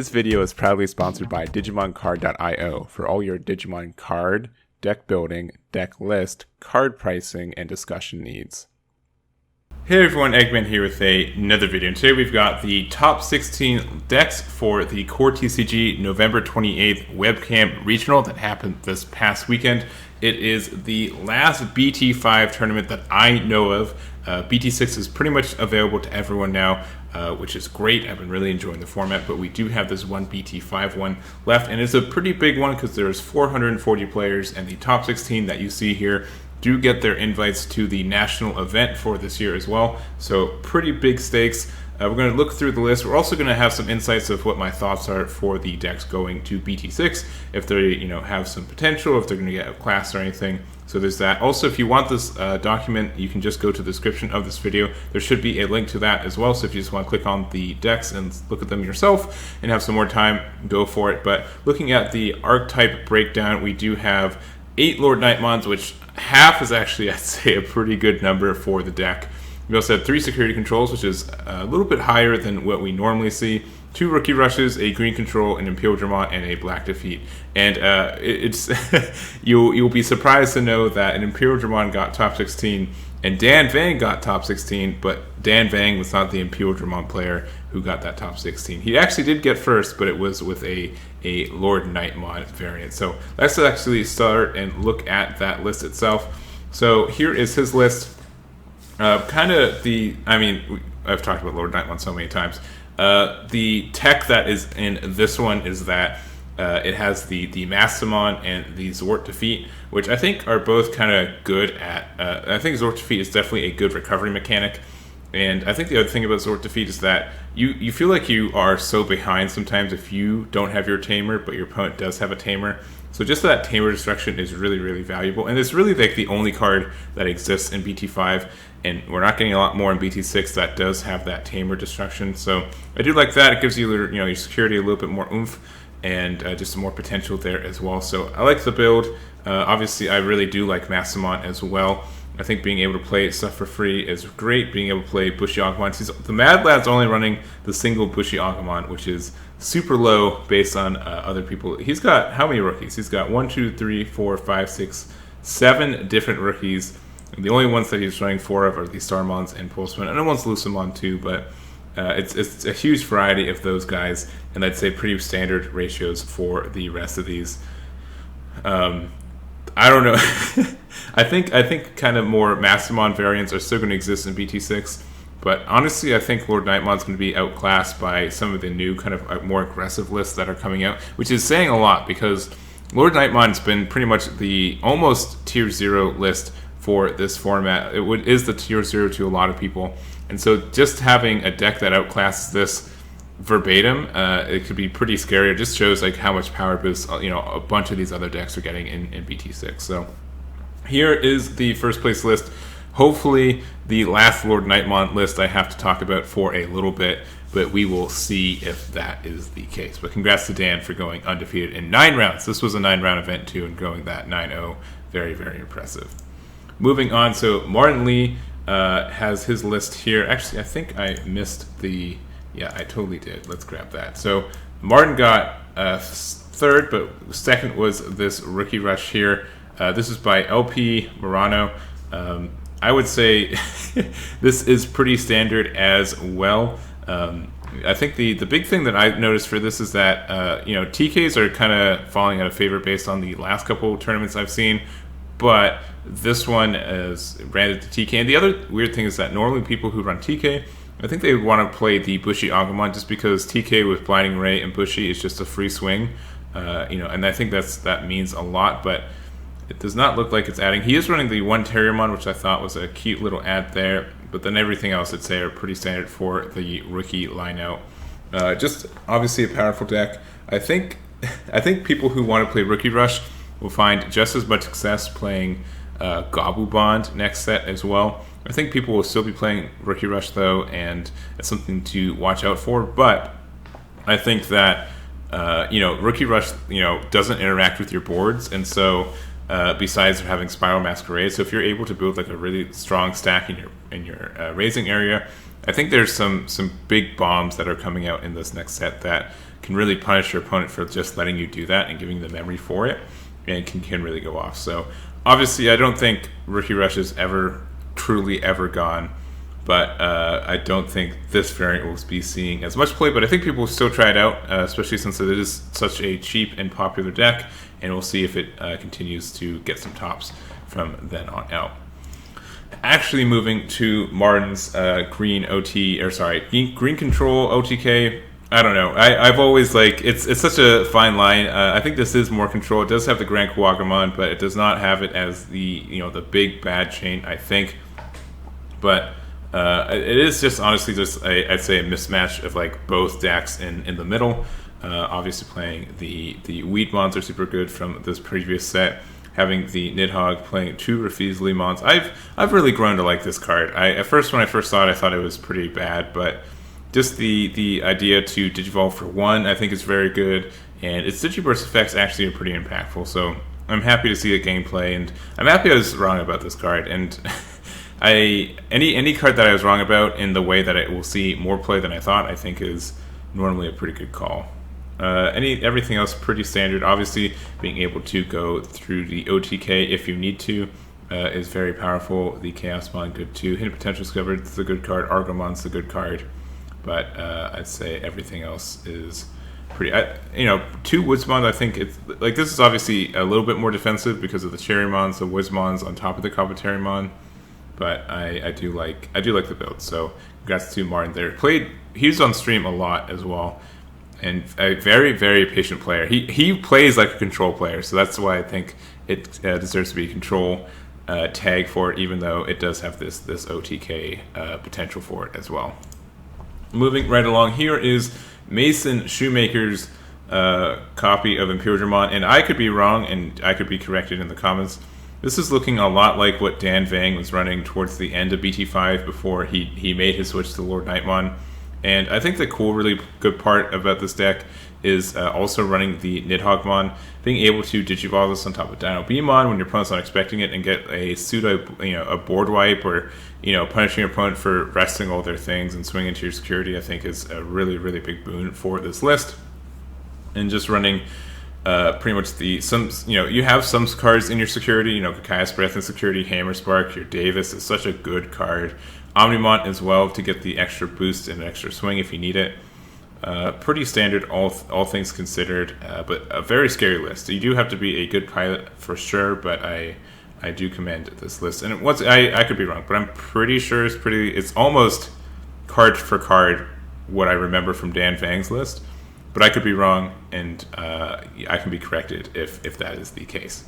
This video is proudly sponsored by DigimonCard.io for all your Digimon card, deck building, deck list, card pricing, and discussion needs. Hey everyone, Egman here with another video. And today we've got the top 16 decks for the CoreTCG November 28th Webcam Regional that happened this past weekend. It is the last BT5 tournament that I know of. BT6 is pretty much available to everyone now, which is great. I've been really enjoying the format, but we do have this one BT5 one left, and it's a pretty big one because there's 440 players, and the top 16 that you see here do get their invites to the national event for this year as well. So pretty big stakes. We're going to look through the list. We're also going to have some insights of what my thoughts are for the decks going to BT6, if they have some potential, if they're going to get outclassed or anything. So there's that. Also, if you want this document, you can just go to the description of this video. There should be a link to that as well. So if you just want to click on the decks and look at them yourself and have some more time, go for it. But looking at the archetype breakdown, we do have 8 Lord Nightmons, which half is actually, I'd say, a pretty good number for the deck. We also have 3 security controls, which is a little bit higher than what we normally see. 2 rookie rushes, a green control, an Imperial Dramont, and a black defeat. And it's you'll be surprised to know that an Imperial Dramont got top 16, and Dan Vang got top 16, but Dan Vang was not the Imperial Dramont player who got that top 16. He actually did get first, but it was with a Lord Nightmon variant. So let's actually start and look at that list itself. So here is his list. I've talked about Lord Nightmon so many times. The tech that is in this one is that it has the Mastamon and the Zort Defeat, which I think are both kind of good at. I think Zort Defeat is definitely a good recovery mechanic. And I think the other thing about Zort Defeat is that you feel like you are so behind sometimes if you don't have your tamer, but your opponent does have a tamer. So just that tamer destruction is really, really valuable. And it's really like the only card that exists in BT5. And we're not getting a lot more in BT6 that does have that tamer destruction. So I do like that. It gives you your security a little bit more oomph and just some more potential there as well. So I like the build. Obviously, I really do like Mastamon as well. I think being able to play stuff for free is great. Being able to play Bushy Agumon. The Mad Lad's only running the single Bushy Agumon, which is super low based on other people. He's got how many rookies? He's got 1, 2, 3, 4, 5, 6, 7 different rookies. And the only ones that he's running 4 of are the Starmons and Pulsemon. And one's Lucemon too, but it's a huge variety of those guys. And I'd say pretty standard ratios for the rest of these. I don't know. I think kind of more Mastamon variants are still going to exist in BT6, but honestly, I think Lord Nightmon's going to be outclassed by some of the new kind of more aggressive lists that are coming out, which is saying a lot because Lord Nightmon's been pretty much the almost tier 0 list for this format. It is the tier 0 to a lot of people, and so just having a deck that outclasses this verbatim, it could be pretty scary. It just shows like how much power boost a bunch of these other decks are getting in BT6. So here is the first place list. Hopefully the last Lord Nightmon list I have to talk about for a little bit, but we will see if that is the case. But congrats to Dan for going undefeated in 9 rounds. This was a 9-round event too, and going that 9-0, very, very impressive. Moving on, so Martin Lee has his list here. Actually, I think I missed the... Yeah, I totally did. Let's grab that. So Martin got 3rd, but 2nd was this rookie rush here. This is by LP Morano. I would say this is pretty standard as well. I think the big thing that I noticed for this is that TKs are kind of falling out of favor based on the last couple of tournaments I've seen, but this one is branded to TK. And the other weird thing is that normally people who run TK, I think they want to play the Bushy Agumon just because TK with Blinding Ray and Bushy is just a free swing, and I think that means a lot, but it does not look like it's adding. He is running the 1 Terriermon, which I thought was a cute little add there, but then everything else I'd say are pretty standard for the rookie lineout. Just obviously a powerful deck. I think people who want to play Rookie Rush will find just as much success playing Gabu Bond next set as well. I think people will still be playing Rookie Rush though, and it's something to watch out for. But I think that Rookie Rush doesn't interact with your boards, and so besides having Spiral Masquerade, so if you're able to build like a really strong stack in your raising area, I think there's some big bombs that are coming out in this next set that can really punish your opponent for just letting you do that and giving the memory for it, and can really go off. So obviously, I don't think Rookie Rush is truly ever gone, but I don't think this variant will be seeing as much play. But I think people will still try it out, especially since it is such a cheap and popular deck, and we'll see if it continues to get some tops from then on out. Actually, moving to Martin's green control OTK. I don't know. I've always it's such a fine line. I think this is more control. It does have the Grand Kuwagamon, but it does not have it as the big bad chain, I think. But it is just honestly I'd say a mismatch of both decks in the middle. Obviously playing the Weedmons are super good from this previous set. Having the Nidhogg playing 2 Rafizli Mons. I've really grown to like this card. When I first saw it, I thought it was pretty bad, but just the idea to Digivolve for 1, I think is very good, and its Digiburst effects actually are pretty impactful. So I'm happy to see it gameplay, and I'm happy I was wrong about this card. And any card that I was wrong about in the way that it will see more play than I thought, I think is normally a pretty good call. Everything else pretty standard. Obviously, being able to go through the OTK if you need to is very powerful. The Chaosmon, good too. Hidden Potential Discovered is a good card. Argomon's a good card, but I'd say everything else is pretty. 2 Woodsmons. I think it's this is obviously a little bit more defensive because of the Cherrymons, the Woodsmons on top of the Kabuterimon, but I do like the build. So congrats to Martin there. He was on stream a lot as well. And a very, very patient player. He plays like a control player, so that's why I think it deserves to be a control tag for it, even though it does have this OTK potential for it as well. Moving right along, here is Mason Shoemaker's copy of Imperial Dramon, and I could be wrong, and I could be corrected in the comments. This is looking a lot like what Dan Vang was running towards the end of BT5 before he made his switch to Lord Nightmon. And I think the really good part about this deck is also running the Nidhoggmon, being able to Digivolve this on top of Dino Beamon when your opponent's not expecting it, and get a a board wipe, or punishing your opponent for resting all their things and swinging into your security. I think is a really, really big boon for this list. And just running pretty much you have some cards in your security. Kakaya's Breath in security, Hammer Spark, your Davis is such a good card. Omnimont as well to get the extra boost and extra swing if you need it. Pretty standard, all things considered, but a very scary list. You do have to be a good pilot for sure, but I do commend this list. And I could be wrong, but I'm pretty sure it's almost card for card what I remember from Dan Vang's list. But I could be wrong, and I can be corrected if that is the case.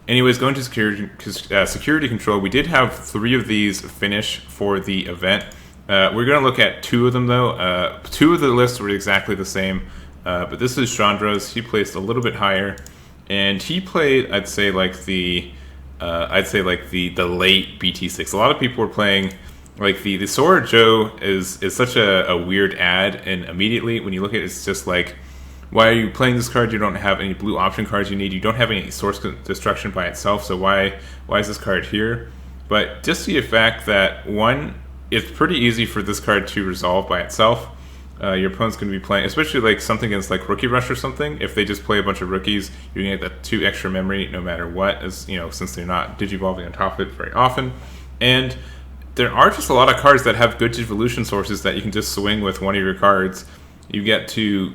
Anyways, going to security control, we did have 3 of these finish for the event. We're going to look at 2 of them, though. 2 of the lists were exactly the same, but this is Chandra's. He placed a little bit higher, and he played, I'd say, the late BT6. A lot of people were playing, the Sora Joe is such a weird ad, and immediately when you look at it, it's just why are you playing this card? You don't have any blue option cards you need. You don't have any source destruction by itself, so why is this card here? But just the fact that, one, it's pretty easy for this card to resolve by itself. Your opponent's going to be playing, especially something against Rookie Rush or something. If they just play a bunch of rookies, you're going to get that 2 extra memory no matter what, since they're not digivolving on top of it very often. And there are just a lot of cards that have good Digivolution sources that you can just swing with one of your cards. You get to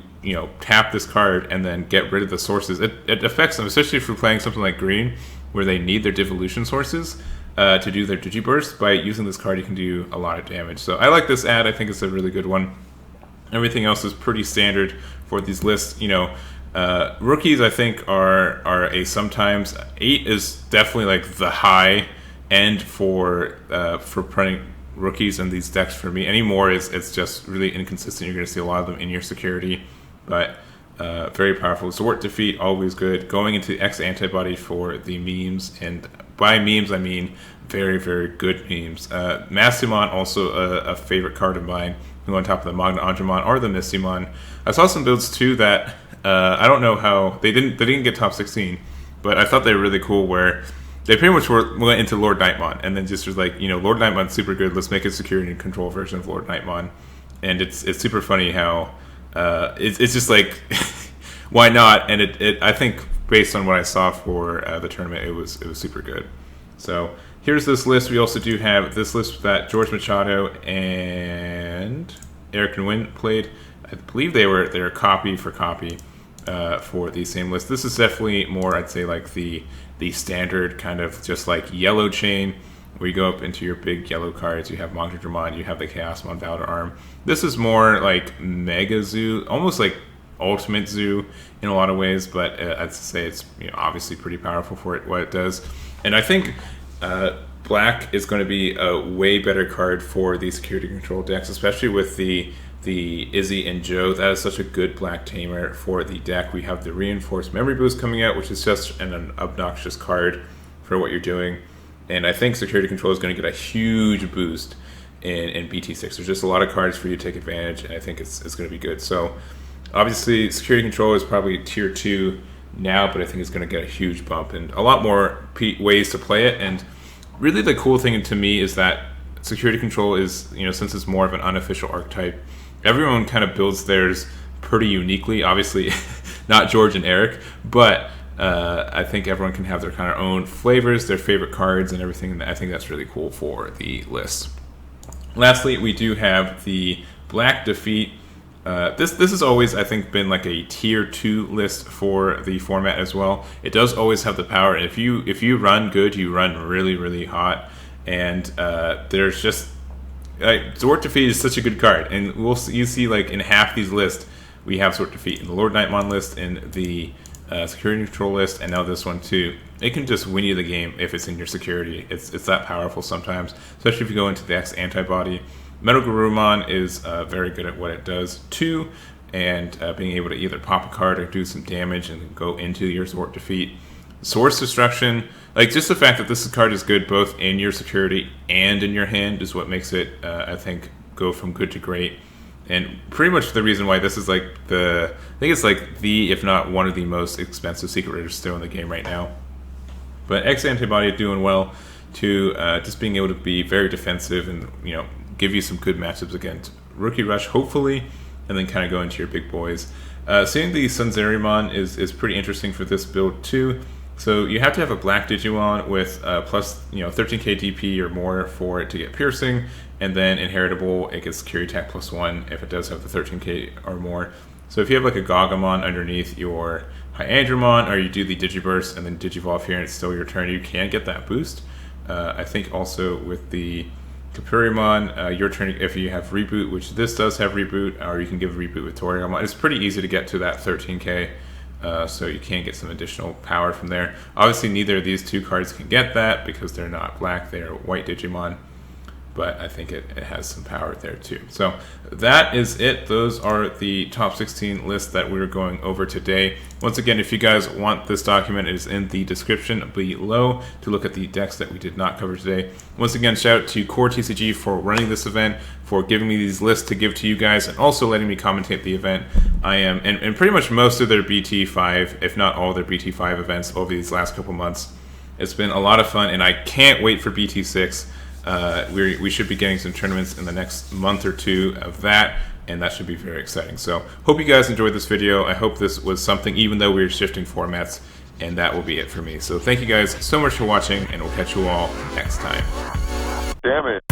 tap this card and then get rid of the sources. It affects them, especially if you're playing something like Green, where they need their Digivolution sources to do their Digiburst. By using this card, you can do a lot of damage. So I like this ad. I think it's a really good one. Everything else is pretty standard for these lists. Rookies, I think, are a sometimes. 8 is definitely the high end for printing rookies in these decks for me. Any more it's just really inconsistent. You're going to see a lot of them in your security, but very powerful. Sword Defeat, always good. Going into X Antibody for the memes, and by memes I mean very, very good memes. Massimon, also a favorite card of mine, who on top of the Magna Andromon or the Mistimon. I saw some builds too that I don't know how they didn't get top 16, but I thought they were really cool, where they pretty much went into Lord Nightmon, and then just was Lord Nightmon's super good, let's make a security and control version of Lord Nightmon. And it's super funny how it's just like, why not? And I think based on what I saw for the tournament, it was super good. So here's this list. We also do have this list that George Machado and Eric Nguyen played. I believe they're copy for copy for the same list. This is definitely more, I'd say, like the standard kind of just like yellow chain, where you go up into your big yellow cards. You have Mongdramon, you have the Chaosmon Valorarm. This is more like Mega Zoo, almost like Ultimate Zoo in a lot of ways, but I'd say it's obviously pretty powerful for what it does. And I think black is going to be a way better card for the security control decks, especially with the Izzy and Joe. That is such a good black tamer for the deck. We have the Reinforced Memory Boost coming out, which is just an obnoxious card for what you're doing. And I think security control is going to get a huge boost in BT6. There's just a lot of cards for you to take advantage, and I think it's going to be good. So obviously security control is probably tier 2 now, but I think it's going to get a huge bump and a lot more ways to play it. And really the cool thing to me is that security control is, since it's more of an unofficial archetype, everyone kind of builds theirs pretty uniquely. Obviously not George and Eric, but I think everyone can have their kind of own flavors, their favorite cards and everything. And I think that's really cool for the list. Lastly, we do have the Black Defeat. This has always, I think, been like a tier 2 list for the format as well. It does always have the power. If you run good, you run really, really hot. And there's just Zort Defeat is such a good card, and you see like in half these lists we have Zort Defeat in the Lord Nightmon list, in the security control list, and now this one too. It can just win you the game if it's in your security. It's that powerful sometimes, especially if you go into the X antibody. Metal Garurumon is very good at what it does too, and being able to either pop a card or do some damage and go into your Zort Defeat. Source Destruction, like just the fact that this card is good both in your security and in your hand is what makes it, I think, go from good to great. And pretty much the reason why this is like I think it's like if not one of the most expensive secret raiders still in the game right now. But X Antibody doing well to just being able to be very defensive and give you some good matchups against Rookie Rush, hopefully, and then kind of go into your big boys. Seeing the Sunzerumon is pretty interesting for this build too. So you have to have a black Digimon with plus 13k DP or more for it to get piercing, and then inheritable, it gets security attack +1 if it does have the 13k or more. So if you have like a Gagamon underneath your Aandroidd, or you do the Digiburst and then Digivolve here and it's still your turn, you can get that boost. I think also with the Kapurimon, your turn, if you have Reboot, which this does have Reboot, or you can give Reboot with Toriyamon. It's pretty easy to get to that 13k, so you can get some additional power from there. Obviously, neither of these two cards can get that because they're not black, they are white Digimon. But I think it has some power there too. So that is it. Those are the top 16 lists that we're going over today. Once again, if you guys want this document, it is in the description below to look at the decks that we did not cover today. Once again, shout out to CoreTCG for running this event, for giving me these lists to give to you guys, and also letting me commentate the event. I am, and pretty much most of their BT5, if not all their BT5 events over these last couple months. It's been a lot of fun, and I can't wait for BT6. We should be getting some tournaments in the next month or two of that, and that should be very exciting. So hope you guys enjoyed this video. I hope this was something, even though we're shifting formats, and that will be it for me. So thank you guys so much for watching, and we'll catch you all next time. Damn it.